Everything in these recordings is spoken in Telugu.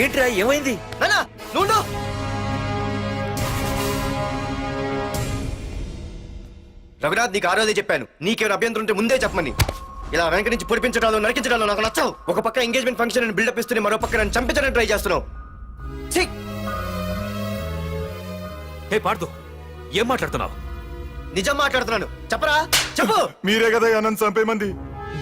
ఏంట్రా ఏమైంది? నానా నువ్వు రఘునాథ్, నీకు ఆ రోజే చెప్పాను, నీకేమైనా అభ్యంతరం ఉంటే ముందే చెప్పమని. ఇలా వెనక నుంచి పొడిపించడాలు నరికించడాలు నాకు నచ్చావు. ఒక పక్క ఎంగేజ్మెంట్ ఫంక్షన్ అని బిల్డప్ ఇస్తూనే మరో పక్క నన్ను చంపించడానికి ట్రై చేస్తున్నావు. హే పార్దు, ఏం మాట్లాడుతున్నావు? నిజం మాట్లాడుతున్నాను, చెప్పరా చెప్పు. మీరే కదా నన్ను చంపేమంది.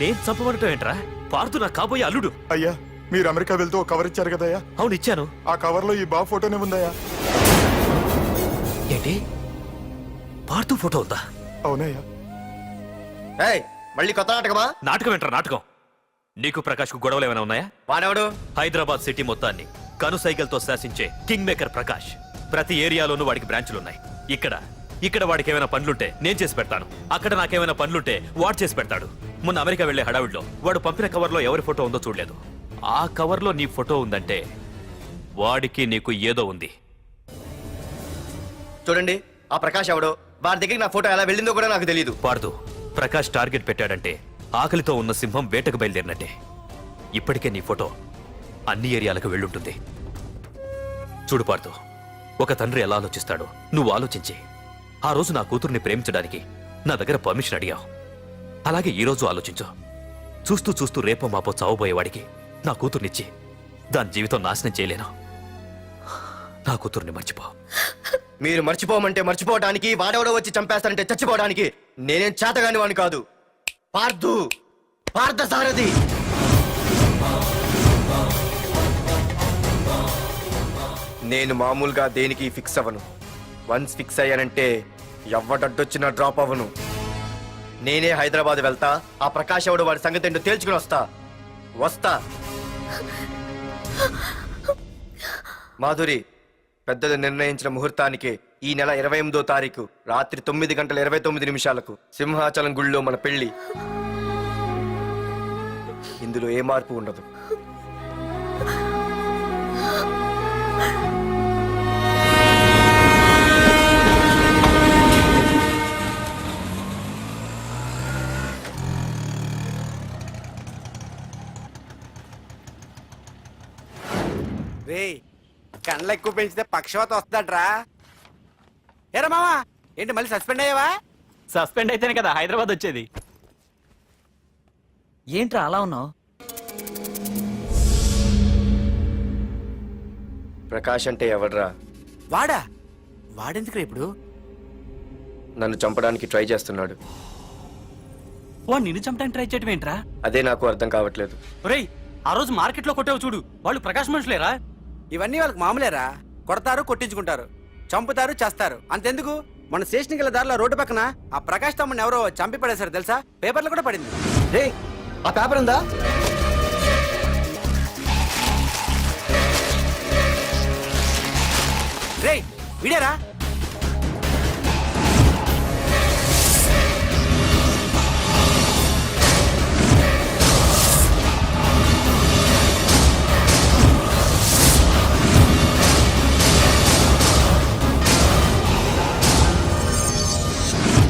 నేను చంపబడటం ఏంట్రా? పార్దు నా కాబోయే అల్లుడు. అయ్యా, మీరు అమెరికా వెళ్తూ ఒక కవర్ ఇచ్చారు కదయ్యా. అవును ఇచ్చాను. ఆ కవర్ లో ఈ బాబు ఫోటోనే ఉందయ్యా. ఏంటి, పార్దు ఫోటో ఉందా? అవునయ్యా. ఏయ్, మళ్ళీ కొత్త నాటకమా? నాటకం ఏంట్రా నాటకం? నీకు ప్రకాష్ కు గొడవలు ఏమైనా ఉన్నాయా? వాడెవడు? హైదరాబాద్ సిటీ మొత్తాన్ని కను సైకిల్తో శాసించే కింగ్ మేకర్ ప్రకాష్. ప్రతి ఏరియాలోనూ వాడికి బ్రాంచులున్నాయి. ఇక్కడ వాడికి ఏమైనా పనులుంటే నేను చేసి పెడతాను, అక్కడ నాకేమైనా పనులుంటే వాడు చేసి పెడతాడు. మొన్న అమెరికా వెళ్లే హడావిడిలో వాడు పంపిన కవర్లో ఎవరి ఫోటో ఉందో చూడలేదు. ఆ కవర్లో నీ ఫోటో ఉందంటే వాడికి నీకు ఏదో ఉంది. చూడండి, ఆ ప్రకాష్ ఎవడో, వాడి దగ్గరికి నా ఫోటో ఎలా వెళ్ళిందో కూడా నాకు తెలియదు. పార్దు, ప్రకాష్ టార్గెట్ పెట్టాడంటే ఆకలితో ఉన్న సింహం వేటకు బయలుదేరినట్టే. ఇప్పటికే నీ ఫోటో అన్ని ఏరియాలకు వెళ్ళుంటుంది. చూడు పార్దు, ఒక తండ్రి ఎలా ఆలోచిస్తాడో నువ్వు ఆలోచించి ఆ రోజు నా కూతుర్ని ప్రేమించడానికి నా దగ్గర పర్మిషన్ అడిగావు. అలాగే ఈ రోజు ఆలోచించు. చూస్తూ చూస్తూ రేపో మాపో చావబోయేవాడికి నా కూతుర్నిచ్చి దాని జీవితం నాశనం చేయలేను. నా కూతుర్ని మర్చిపో. మీరు మర్చిపోమంటే మర్చిపోవడానికి, వాడెవడో వచ్చి చంపేస్తానంటే చచ్చిపోవడానికి నేనేం చేతగాని వాడిని కాదు. పార్థు, పార్థసారథి. నేను మామూలుగా దేనికి ఫిక్స్ అవ్వను. వన్స్ ఫిక్స్ అయ్యానంటే ఎవ్వడడ్డొచ్చినా డ్రాప్ అవ్వను. నేనే హైదరాబాద్ వెళ్తా, ఆ ప్రకాష్ ఎవడు వాడి సంగతి ఏంటో తేల్చుకుని వస్తా. మాధురి, పెద్దలు నిర్ణయించిన ముహూర్తానికి ఈ నెల 28వ తారీఖు రాత్రి 9:29 సింహాచలం గుళ్ళో మన పెళ్లి. ఇందులో ఏ మార్పు ఉండదు. కండ్లు ఎక్కువ పెంచితే పక్షవాత వస్తాడ్రా. ఏరా మామా, ఏంటి మళ్ళీ సస్పెండ్ అయ్యావా? సస్పెండ్ అయితేనే కదా హైదరాబాద్ వచ్చేది. ఏంట్రా అలా ఉన్నావు? ప్రకాష్ అంటే ఎవడ్రా? వాడెందుకురా ఇప్పుడు? నన్ను చంపడానికి ట్రై చేస్తున్నాడు. వాడు నిన్ను చంపడానికి ట్రై చేయడం ఏంట్రా? అదే నాకు అర్థం కావట్లేదు. ఒరేయ్, ఆ రోజు మార్కెట్ లో కొట్టావు చూడు, వాళ్ళు ప్రకాష్ మనుషులేరా? ఇవన్నీ వాళ్ళకి మామూలేరా. కొడతారు, కొట్టించుకుంటారు, చంపుతారు, చేస్తారు. అంతెందుకు, మన స్టేషన్కి వెళ్ళే దారిలో రోడ్డు పక్కన ఆ ప్రకాష్ తమ్ముని ఎవరో చంపి పడేశారు తెలుసా? పేపర్లు కూడా పడింది. రే, ఆ పేపర్ ఉందా? రే విడారా?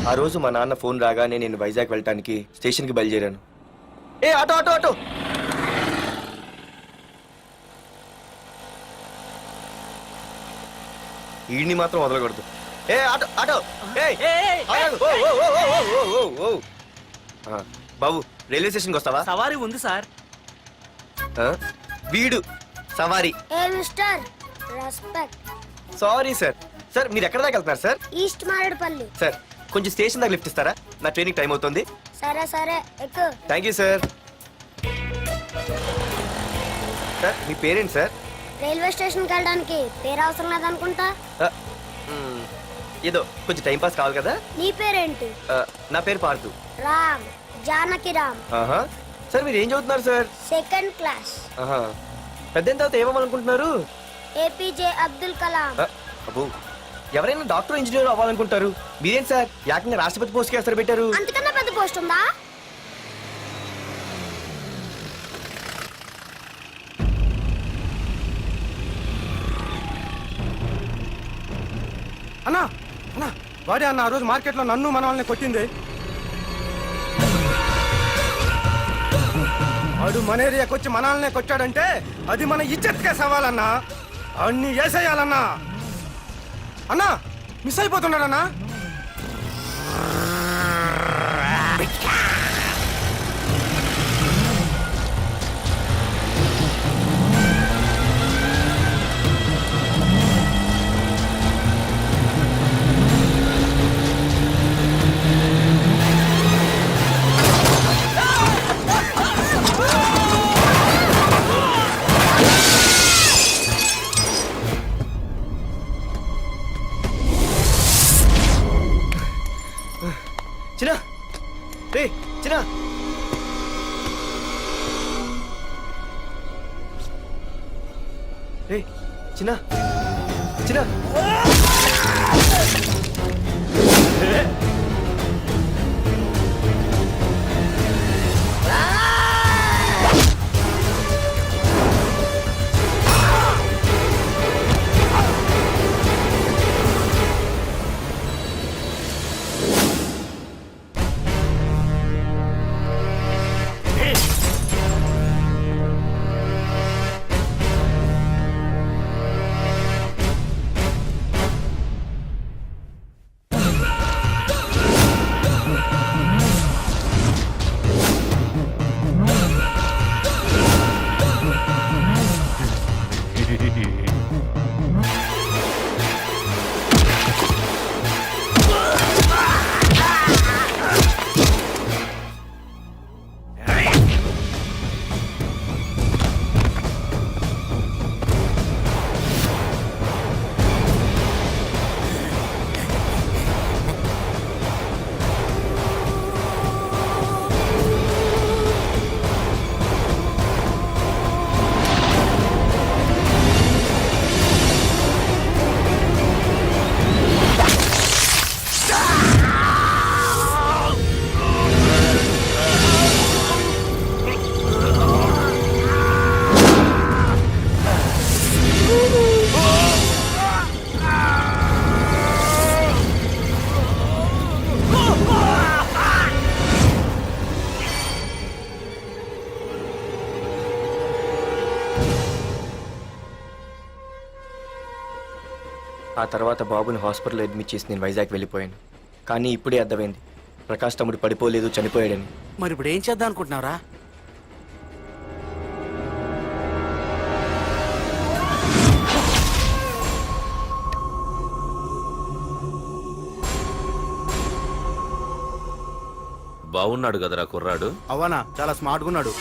ఆ రోజు మా నాన్న ఫోన్ రాగానే నేను వైజాగ్ వెళ్ళటానికి స్టేషన్కి బయలుదేరాను. ఏ ఆటో ఆటో ఆటో! ఈడిని మాత్రం వదలకూడదు. ఏ ఆటో ఆటో! బాబు, రైల్వే స్టేషన్కి వస్తావా? సవారీ ఉంది సార్. వీడు సవారీ. Sorry sir. సార్, మీరు ఎక్కడ దాకా వెళ్తున్నారు సార్? ఈస్ట్ మారేడుపల్లి. సార్, కొంచెం స్టేషన్ దాకా లిఫ్ట్ ఇస్తారా? నా ట్రైనింగ్ టైం అవుతుంది. సరే సరే, ఎక్కు. Thank you sir. సార్, మీ పేరేంటి సార్? రైల్వే స్టేషన్కి వెళ్ళడానికి పేరు అవసరం లేదనుకుంటా. ఏదో కొంచెం టైం పాస్ కావాలి కదా. నీ పేరేంటి? నా పేరు పార్థు. రామ్, జానకి రామ్. సార్, మీరు ఏం చదువుతున్నారు సార్? Second class. పెద్ద తర్వాత ఏమవ్వాలనుకుంటున్నారు? ఏపీజే అబ్దుల్ కలాం. అబ్బో, ఎవరైనా డాక్టర్ ఇంజనీర్ అవ్వాలనుకుంటారు. మీరేంటి సార్ ఏకంగా రాష్ట్రపతి పోస్ట్ కి ఎసరు పెట్టారు? అంతకన్నా పెద్ద పోస్ట్ ఉందా? అన్నా అన్నా, వాడే అన్న ఆ రోజు మార్కెట్లో నన్ను మన వాళ్ళని కొట్టింది. ఆ ఆడు మన ఏరియాకి వచ్చి మనల్నే కొట్టాడంటే అది మన ఇజ్జత్కే సవాలన్నా. అన్ని వేసేయాలన్నా. అన్నా మిస్ అయిపోతున్నాడన్నా. చిన్న రే చిన్న రే చిన్న చిన్న ఆ తర్వాత బాబుని హాస్పిటల్లో అడ్మిట్ చేసి నేను వైజాగ్ వెళ్ళిపోయాను. కానీ ఇప్పుడే అర్థమైంది ప్రకాష్ తమ్ముడు పడిపోలేదు, చనిపోయాడని. మరి ఇప్పుడు ఏం చేద్దాం అనుకుంటున్నావురా? బాగున్నాడు కదరా కుర్రాడు. అవనా చాలా స్మార్ట్గా ఉన్నాడు.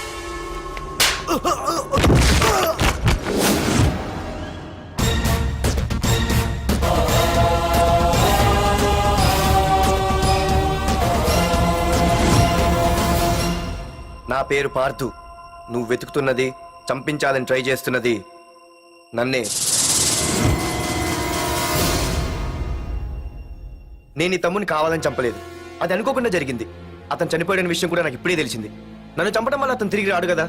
నా పేరు పార్థు. నువ్వు వెతుకుతున్నది, చంపించాలని ట్రై చేస్తున్నది నన్నే. నేను ఈ తమ్ముని కావాలని చంపలేదు, అది అనుకోకుండా జరిగింది. అతను చనిపోయిన విషయం కూడా నాకు ఇప్పుడే తెలిసింది. నన్ను చంపడం వల్ల అతను తిరిగి రాడు కదా.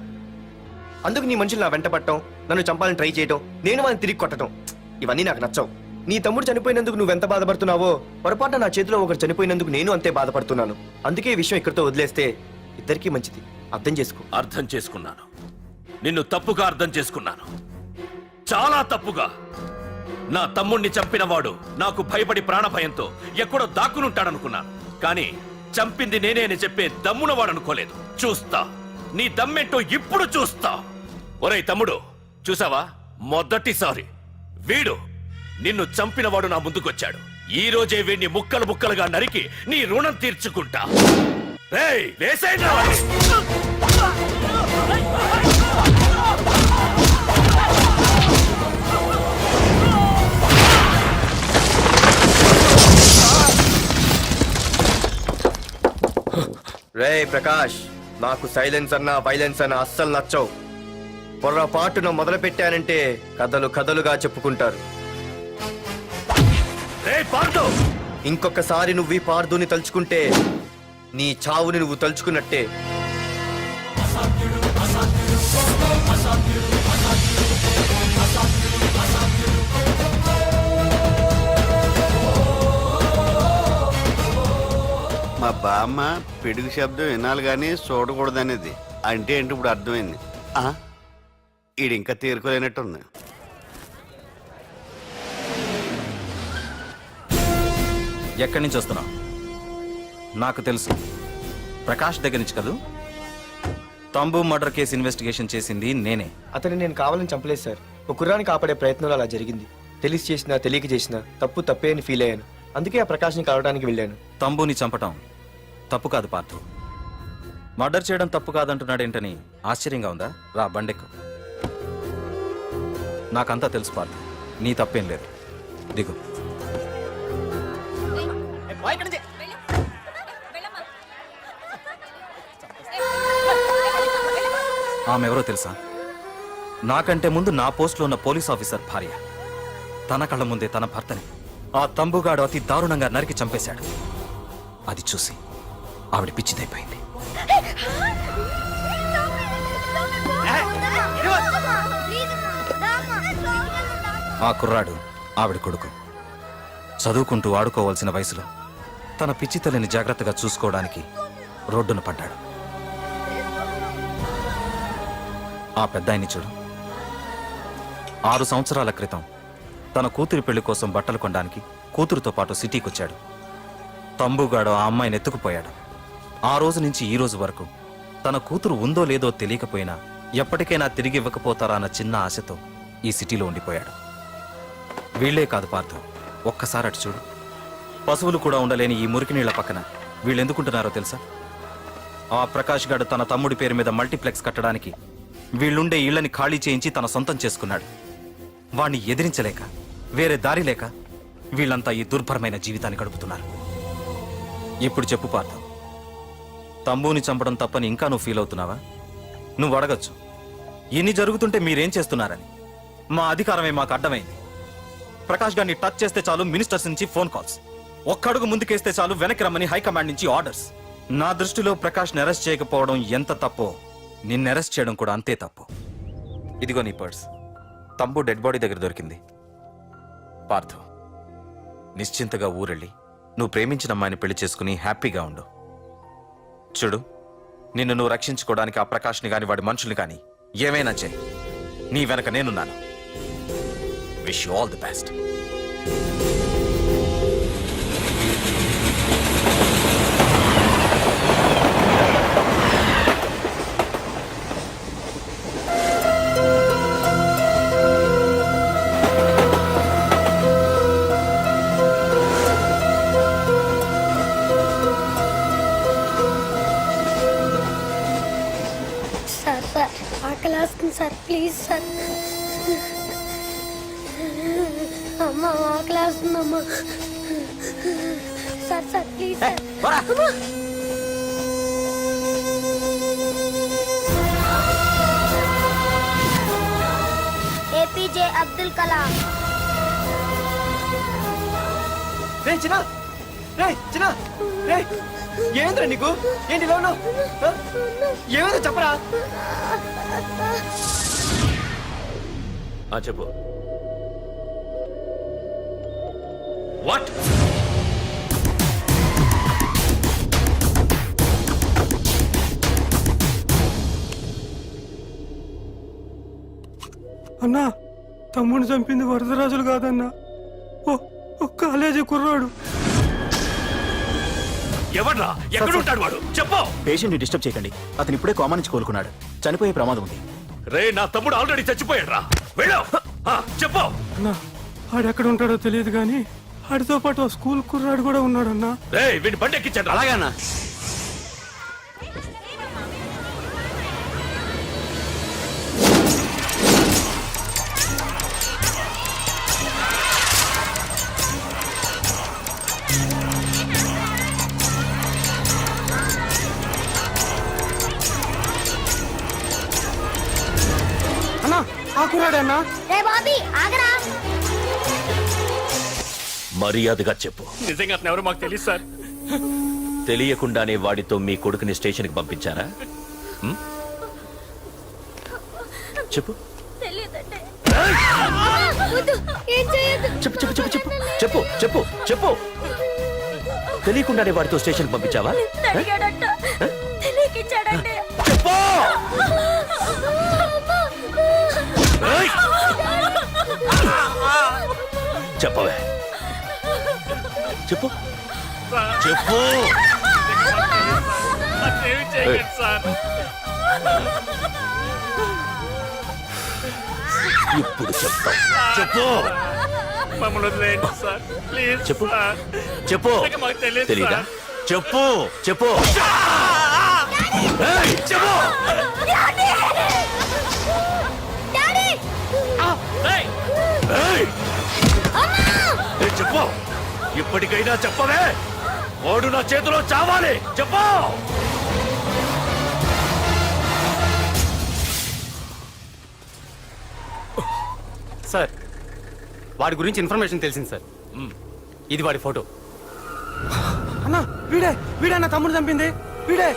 అందుకు నీ మనుషులు నా వెంట పట్టడం, నన్ను చంపాలని ట్రై చేయడం, నేను వాళ్ళని తిరిగి కొట్టడం, ఇవన్నీ నాకు నచ్చవు. నీ తమ్ముడు చనిపోయినందుకు నువ్వెంత బాధపడుతున్నావో, పొరపాటున నా చేతిలో ఒకరు చనిపోయినందుకు నేను అంతే బాధపడుతున్నాను. అందుకే ఈ విషయం ఇక్కడితో వదిలేస్తే ఇద్దరికీ మంచిది. అర్థం చేసుకో. అర్థం చేసుకున్నాను. నిన్ను తప్పుగా అర్థం చేసుకున్నాను, చాలా తప్పుగా. నా తమ్ముణ్ణి చంపినవాడు నాకు భయపడి ప్రాణభయంతో ఎక్కడో దాక్కునుంటాడనుకున్నాను. కానీ చంపింది నేనే అని చెప్పే దమ్మునవాడు అనుకోలేదు. చూస్తా, నీ దమ్మేంటో ఇప్పుడు చూస్తా. ఒరేయ్ తమ్ముడు, చూసావా, మొదటిసారి వీడు నిన్ను చంపినవాడు నా ముందుకొచ్చాడు. ఈ రోజే వీడిని ముక్కలు ముక్కలుగా నరికి నీ రుణం తీర్చుకుంటా. రేయ్, వేసేయండి వాడిని. రే ప్రకాష్, నాకు సైలెన్స్ అన్నా వైలెన్స్ అన్నా అస్సలు నచ్చవు. పొర్రపాటున మొదలు పెట్టానంటే కథలు కథలుగా చెప్పుకుంటారు. రేయ్ పార్దు, ఇంకొకసారి నువ్వు ఈ పార్దుని తలుచుకుంటే నీ చావుని నువ్వు తలుచుకున్నట్టే. మా బామ్మ పిడుగు శబ్దం వినాలి కానీ చూడకూడదనేది. అంటే ఏంటి ఇప్పుడు అర్థమైంది. ఈడు ఇంకా తీరుకోలేనట్టుంది. ఎక్కడి నుంచి వస్తున్నావు? నాకు తెలుసు, ప్రకాష్ దగ్గర నుంచి కదూ. తంబు మర్డర్ కేసు ఇన్వెస్టిగేషన్ చేసింది నేనే. అతన్ని నేను కావాలని చంపలేదు సార్. ఒక కుర్రాన్ని కాపాడే ప్రయత్నంలో అలా జరిగింది. తెలిసి చేసినా తెలియక చేసినా తప్పు తప్పే అని ఫీల్ అయ్యాను. అందుకే ఆ ప్రకాష్ని కలవడానికి వెళ్ళాను. తంబుని చంపటం తప్పు కాదు పార్థు. మర్డర్ చేయడం తప్పు కాదంటున్నాడేంటని ఆశ్చర్యంగా ఉందా? రా బండెక్కు. నాకంతా తెలుసు పార్థు, నీ తప్పేం లేదు. దిగు. ఆమె ఎవరో తెలుసా? నాకంటే ముందు నా పోస్టులో ఉన్న పోలీస్ ఆఫీసర్ భార్య. తన కళ్ళ ముందే తన భర్తని ఆ తంబుగాడు అతి దారుణంగా నరికి చంపేశాడు. అది చూసి ఆవిడ పిచ్చిదైపోయింది. ఆ కుర్రాడు ఆవిడ కొడుకు. చదువుకుంటూ ఆడుకోవాల్సిన వయసులో తన పిచ్చి తల్లిని జాగ్రత్తగా చూసుకోవడానికి రోడ్డున పడ్డాడు. ఆ పెద్దాయన్ని చూడు. 6 సంవత్సరాల క్రితం తన కూతురి పెళ్లి కోసం బట్టలు కొనడానికి కూతురుతో పాటు సిటీకి వచ్చాడు. తంబుగాడు ఆ అమ్మాయిని ఎత్తుకుపోయాడు. ఆ రోజు నుంచి ఈ రోజు వరకు తన కూతురు ఉందో లేదో తెలియకపోయినా ఎప్పటికైనా తిరిగి ఇవ్వకపోతారా అన్న చిన్న ఆశతో ఈ సిటీలో ఉండిపోయాడు. వీళ్లే కాదు పార్థు, ఒక్కసారి అటు చూడు. పశువులు కూడా ఉండలేని ఈ మురికి నీళ్ల పక్కన వీళ్ళెందుకుంటున్నారో తెలుసా? ఆ ప్రకాష్ గాడు తన తమ్ముడి పేరు మీద మల్టీప్లెక్స్ కట్టడానికి వీళ్ళుండే ఇళ్లని ఖాళీ చేయించి తన సొంతం చేసుకున్నాడు. వాణ్ణి ఎదిరించలేక, వేరే దారి లేక వీళ్ళంతా ఈ దుర్భరమైన జీవితాన్ని గడుపుతున్నారు. ఇప్పుడు చెప్పు పార్థు, తంబుని చంపడం తప్పని ఇంకా నువ్వు ఫీల్ అవుతున్నావా? నువ్వు అడగచ్చు, ఇన్ని జరుగుతుంటే మీరేం చేస్తున్నారని. మా అధికారమే మాకు అడ్డమైంది. ప్రకాష్ గారిని టచ్ చేస్తే చాలు మినిస్టర్స్ నుంచి ఫోన్ కాల్స్, ఒక్కడుగు ముందుకేస్తే చాలు వెనక్కి రమ్మని హైకమాండ్ నుంచి ఆర్డర్స్. నా దృష్టిలో ప్రకాష్ని అరెస్ట్ చేయకపోవడం ఎంత తప్పో నిన్ను అరెస్ట్ చేయడం కూడా అంతే తప్పు. ఇదిగో నీ పర్స్. తంబు డెడ్ బాడీ దగ్గర దొరికింది. పార్థు, నిశ్చింతగా ఊరెళ్ళి నువ్వు ప్రేమించిన అమ్మాయిని పెళ్లి చేసుకుని హ్యాపీగా ఉండు. చూడు, నిన్ను నువ్వు రక్షించుకోవడానికి ఆ ప్రకాష్ని గాని వాడి మనుషుల్ని గాని ఏమైనా చేయి. నీ వెనక నేనున్నాను. Wish you all the best. Sir sir ఆకలి వస్తుంది సార్, ప్లీజ్ సార్. అమ్మ ఆకలి వస్తుందమ్మా. Sir sir please sir. అమ్మా. ఏపీజే అబ్దుల్ కలాం. రే చిన్న, రే చిన్న, రే ఏంద్రా నీకు? ఏంటి ఇలా ఉన్నావు? ఏమైందో చెప్పరా? చెప్పు. వాట్? అన్నా, తమ్ముడిని చంపింది వరదరాజులు కాదన్నా, ఓ కాలేజీ కుర్రాడు. ఎవడ్రా? ఎక్కడ ఉంటాడు వాడు? చెప్పు. పేషెంట్ ని డిస్టర్బ్ చేయకండి. అతను ఇప్పుడే కోమా నుంచి కోలుకున్నాడు. చనిపోయే ప్రమాదం ఉంది. రే, నా తమ్ముడు ఆల్రెడీ చచ్చిపోయాడు రా. వెళ్ళు. చెప్పు. అన్నా, ఆడెక్కడ ఉంటాడో తెలియదు కానీ ఆడితో పాటు ఆ స్కూల్ కుర్రాడు కూడా ఉన్నాడన్నా. రే, వీడిని బండి ఎక్కించండి. అలాగన్నా. అన్నా, ఆ కుర్రాడే అన్నా. రే బాబీ ఆగరా. మర్యాదగా చెప్పు. నిజంగా అతను ఎవరో మాకు తెలియదు సార్. తెలియకుండానే వాడితో మీ కొడుకుని స్టేషన్కి పంపించారా? చెప్పు. ఏం చేయొద్దు. చెప్పు చెప్పు చెప్పు చెప్పు చెప్పు చెప్పు చెప్పు. తెలియకుండానే వాడితో స్టేషన్కి పంపించావా? అడిగాడట. తెలియక ఎక్కించాడండి చెప్పు ఏయ్! చెప్పవే చెప్పు చెప్పు ఏయ్! ఇప్పుడు చెప్తా చెప్పు చెప్పు చెప్పు తెలీదా చెప్పు చెప్పు ఏయ్! చెప్పు ఏయ్! ఏయ్, చెప్పు ఇప్పటికైనా చెప్పవే ఓడు నా చేతిలో చావాలి చెప్పు సార్ వాడి గురించి ఇన్ఫర్మేషన్ తెలిసింది సార్ ఇది వాడి ఫోటో. అన్నా వీడే వీడే నా తమ్ముడు చంపింది వీడే.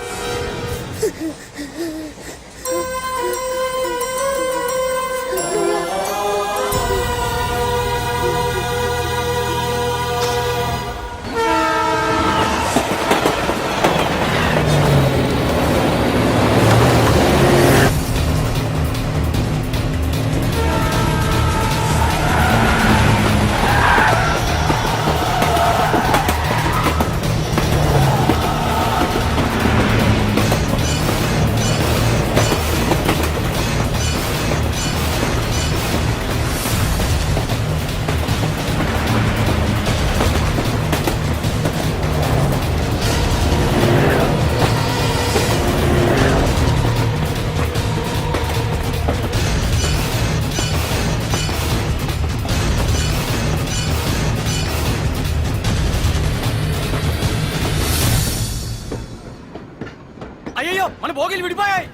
అయ్యో మన భోగిలు విడిపోయాయి.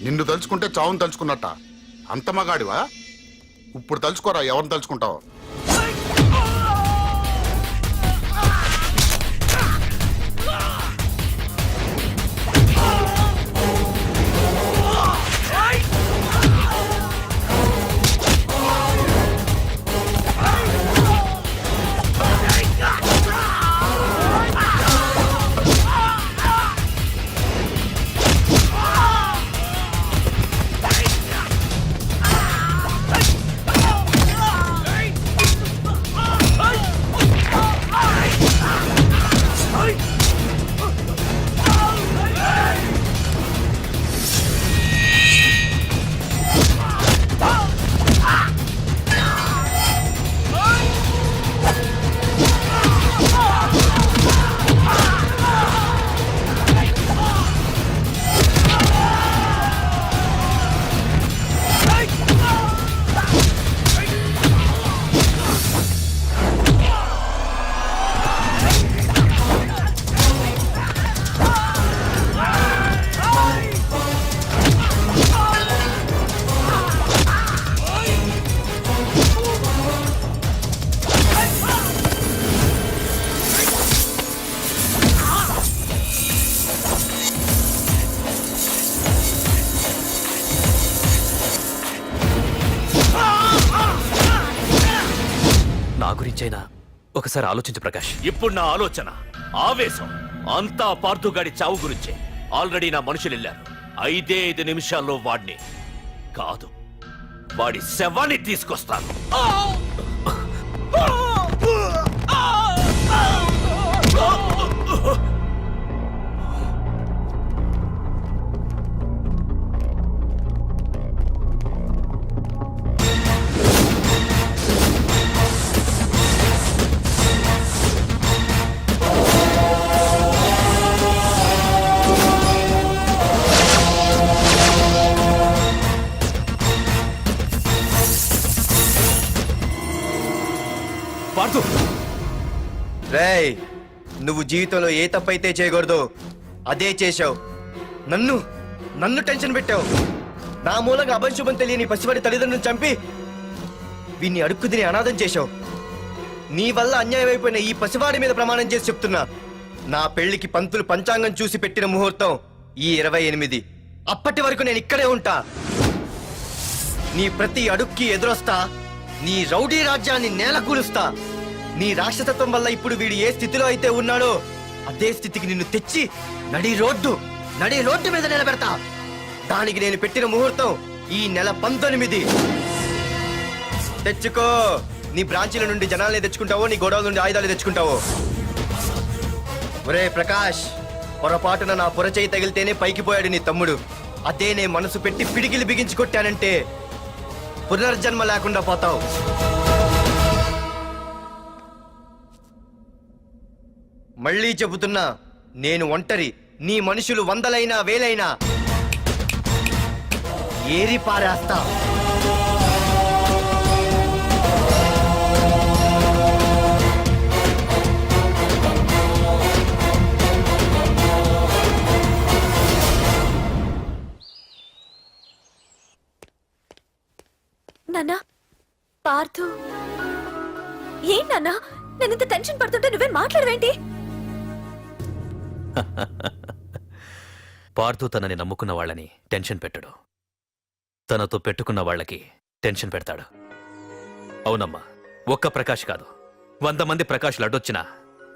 నిన్ను తలుచుకుంటే చావును తలుచుకున్నట్ట. అంత మగాడివా? ఇప్పుడు తలుచుకోరా ఎవరిని తలుచుకుంటావు. గురించైనా ఒకసారి ఆలోచించు ప్రకాష్. ఇప్పుడు నా ఆలోచన, ఆవేశం అంతా పార్థుగాడి చావు గురించే. ఆల్రెడీ నా మనుషులు వెళ్ళారు. 5 నిమిషాల్లో వాడిని కాదు, వాడి శవాన్ని తీసుకొస్తాను. పార్థు, రేయ్, నువ్వు జీవితంలో ఏ తప్పైతే చేయకూడదు అదే చేశావు. నన్ను టెన్షన్ పెట్టావు. నా మూలంగా అభంశుభం తెలియని పసివాడి తల్లిదండ్రులను చంపి వీన్ని అడుక్కు తిని అనాథం చేశావు. నీ వల్ల అన్యాయం అయిపోయిన ఈ పసివాడి మీద ప్రమాణం చేసి చెప్తున్నా, నా పెళ్లికి పంతులు పంచాంగం చూసి పెట్టిన ముహూర్తం ఈ 28. అప్పటి వరకు నేను ఇక్కడే ఉంటా. నీ ప్రతి అడుక్కి ఎదురొస్తా. నీ రౌడీ రాజ్యాన్ని నేలకూలుస్తా. నీ రాక్షసత్వం వల్ల ఇప్పుడు వీడు ఏ స్థితిలో అయితే ఉన్నాడో అదే స్థితికి నిన్ను తెచ్చి నడి రోడ్డు మీద నిలబెడతా. దానికి నేను పెట్టిన ముహూర్తం ఈ నెల 19. తెచ్చుకో. నీ బ్రాంచీల నుండి జనాల్ని తెచ్చుకుంటావో, నీ గోడౌన్ నుండి ఆయుధాలు తెచ్చుకుంటావో. ఒరే ప్రకాష్, పొరపాటున నా పొరచేయి తగిలితేనే పైకి పోయాడు నీ తమ్ముడు. అదే నే మనసు పెట్టి పిడికిలి బిగించి కొట్టానంటే పునర్జన్మ లేకుండా పోతావు. మళ్ళీ చెబుతున్నా, నేను ఒంటరి. నీ మనుషులు 100లైనా 1000లైనా ఏరి పారేస్తా. నాన్నా, పార్థు. ఏం నాన్నా, నేను ఇంత టెన్షన్ పడుతుంటే నువ్వేం మాట్లాడవేంటి? పార్థు తనని నమ్ముకున్న వాళ్ళని టెన్షన్ పెట్టడు, తనతో పెట్టుకున్న వాళ్ళకి టెన్షన్ పెడతాడు. అవునమ్మా, ఒక్క ప్రకాష్ కాదు, 100 మంది ప్రకాష్లు అడ్డొచ్చినా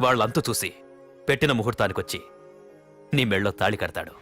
వాళ్ళంతు చూసి పెట్టిన ముహూర్తానికొచ్చి నీ మెళ్ళో తాళి కడతాడు.